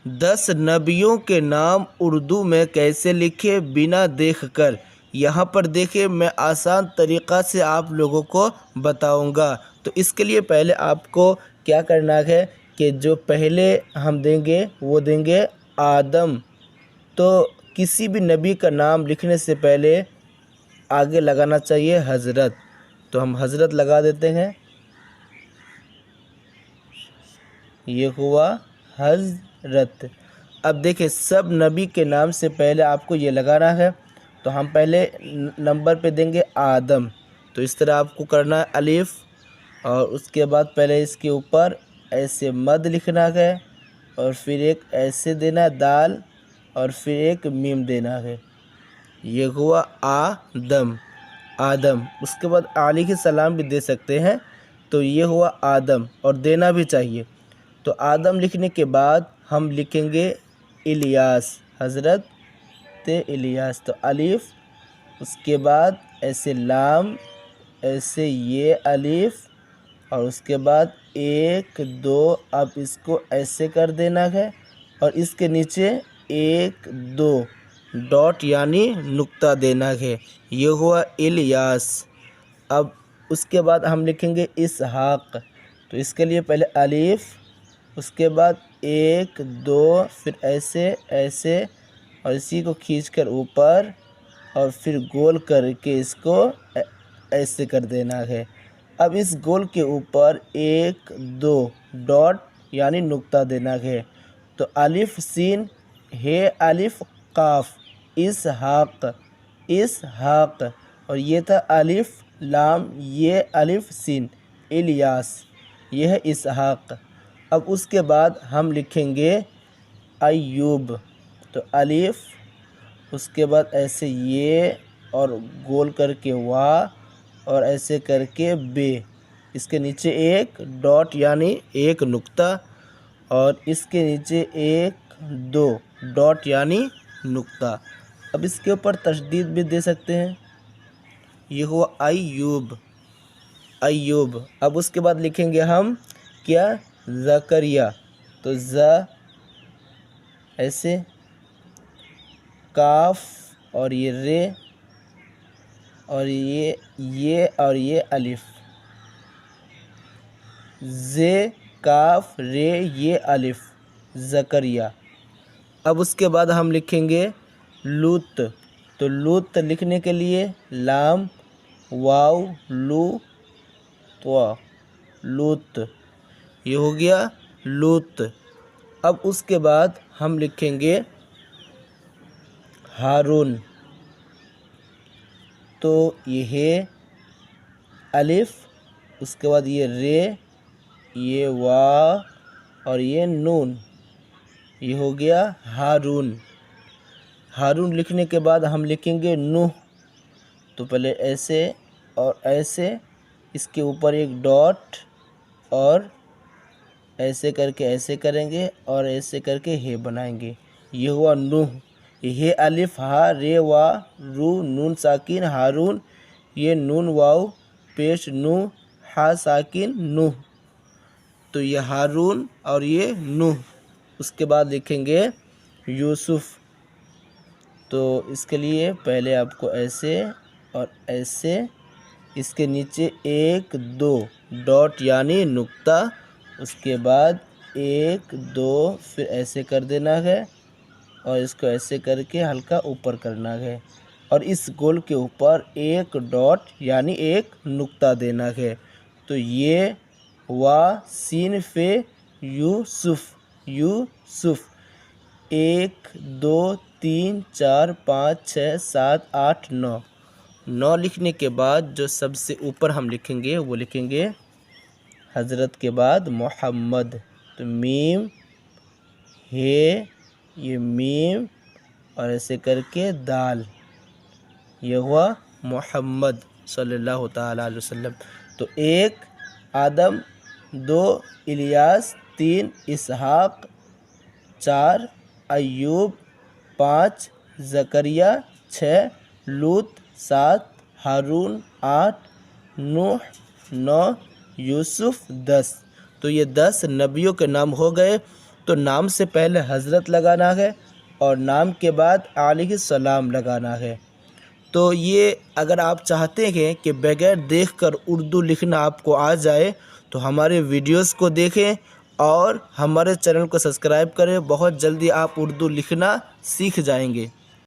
10 نبیوں کے نام اردو میں کیسے لکھے بنا دیکھ کر؟ یہاں پر دیکھیں، میں آسان طریقہ سے آپ لوگوں کو بتاؤں گا۔ تو اس کے لیے پہلے آپ کو کیا کرنا ہے کہ جو پہلے ہم دیں گے وہ دیں گے آدم۔ تو کسی بھی نبی کا نام لکھنے سے پہلے آگے لگانا چاہیے حضرت۔ تو ہم حضرت لگا دیتے ہیں، یہ ہوا حضرت۔ اب دیکھیں، سب نبی کے نام سے پہلے آپ کو یہ لگانا ہے۔ تو ہم پہلے نمبر پہ دیں گے آدم، تو اس طرح آپ کو کرنا ہے الف، اور اس کے بعد پہلے اس کے اوپر ایسے مد لکھنا ہے، اور پھر ایک ایسے دینا دال، اور پھر ایک میم دینا ہے، یہ ہوا آدم۔ آدم اس کے بعد علیہ السلام بھی دے سکتے ہیں، تو یہ ہوا آدم، اور دینا بھی چاہیے۔ تو آدم لکھنے کے بعد ہم لکھیں گے الیاس، حضرت الیاس۔ تو الف، اس کے بعد ایسے لام، ایسے یہ الف، اور اس کے بعد 1 2، اب اس کو ایسے کر دینا ہے، اور اس کے نیچے 1 2 ڈاٹ یعنی نقطہ دینا ہے، یہ ہوا الیاس۔ اب اس کے بعد ہم لکھیں گے اسحاق۔ تو اس کے لیے پہلے الف، اس کے بعد 1 2، پھر ایسے ایسے، اور اسی کو کھینچ کر اوپر، اور پھر گول کر کے اس کو ایسے کر دینا ہے۔ اب اس گول کے اوپر 1 2 ڈاٹ یعنی نقطہ دینا ہے۔ تو الف سین ہے الف قاف، اسحاق، اسحاق، اور یہ تھا الف لام یہ الف سین، الیاس، یہ ہے اسحاق۔ اب اس کے بعد ہم لکھیں گے ایوب۔ تو الف، اس کے بعد ایسے یہ، اور گول کر کے وا، اور ایسے کر کے بے، اس کے نیچے 1 ڈاٹ یعنی ایک نقطہ، اور اس کے نیچے 1 2 ڈاٹ یعنی نقطہ۔ اب اس کے اوپر تشدید بھی دے سکتے ہیں، یہ ہوا ایوب، ایوب۔ اب اس کے بعد لکھیں گے ہم کیا؟ زکریا۔ تو ز ایسے، کاف، اور یہ رے، اور یہ اور یہ الف، زے کاف رے یہ الف، زکریا۔ اب اس کے بعد ہم لکھیں گے لوط۔ تو لوط لکھنے کے لیے لام واو لو تو لوط، یہ ہو گیا لوط۔ اب اس کے بعد ہم لکھیں گے ہارون۔ تو یہ ہے الف، اس کے بعد یہ رے، یہ وا، اور یہ نون، یہ ہو گیا ہارون۔ ہارون لکھنے کے بعد ہم لکھیں گے نوح۔ تو پہلے ایسے اور ایسے، اس کے اوپر ایک ڈاٹ، اور ایسے کر کے ایسے کریں گے، اور ایسے کر کے ہے بنائیں گے، یہ ہوا نوح۔ یہ الف ہا رے وا رو نون ساکن ہارون، یہ نون واو پیش نو ہا ساکن نوح، تو یہ ہارون اور یہ نوح۔ اس کے بعد لکھیں گے یوسف۔ تو اس کے لیے پہلے آپ کو ایسے اور ایسے، اس کے نیچے 1 2 ڈاٹ یعنی نقطہ، اس کے بعد 1 2، پھر ایسے کر دینا ہے، اور اس کو ایسے کر کے ہلکا اوپر کرنا ہے، اور اس گول کے اوپر 1 ڈاٹ یعنی ایک نقطہ دینا ہے۔ تو یہ وا سین فے یوسف، یوسف۔ 1 2 3 4 5 6 7 8 9، 9 لکھنے کے بعد جو سب سے اوپر ہم لکھیں گے وہ لکھیں گے حضرت کے بعد محمد۔ تو میم ہے، یہ میم، اور ایسے کر کے دال، یہ ہوا محمد صلی اللہ تعالیٰ علیہ وسلم۔ تو 1 آدم، 2 الیاس، 3 اسحاق، 4 ایوب، 5 زکریا، 6 لوط، 7 ہارون، 8 نوح، 9 یوسف، 10۔ تو یہ 10 نبیوں کے نام ہو گئے، تو نام سے پہلے حضرت لگانا ہے اور نام کے بعد علیہ السلام لگانا ہے۔ تو یہ اگر آپ چاہتے ہیں کہ بغیر دیکھ کر اردو لکھنا آپ کو آ جائے تو ہمارے ویڈیوز کو دیکھیں اور ہمارے چینل کو سبسکرائب کریں، بہت جلدی آپ اردو لکھنا سیکھ جائیں گے۔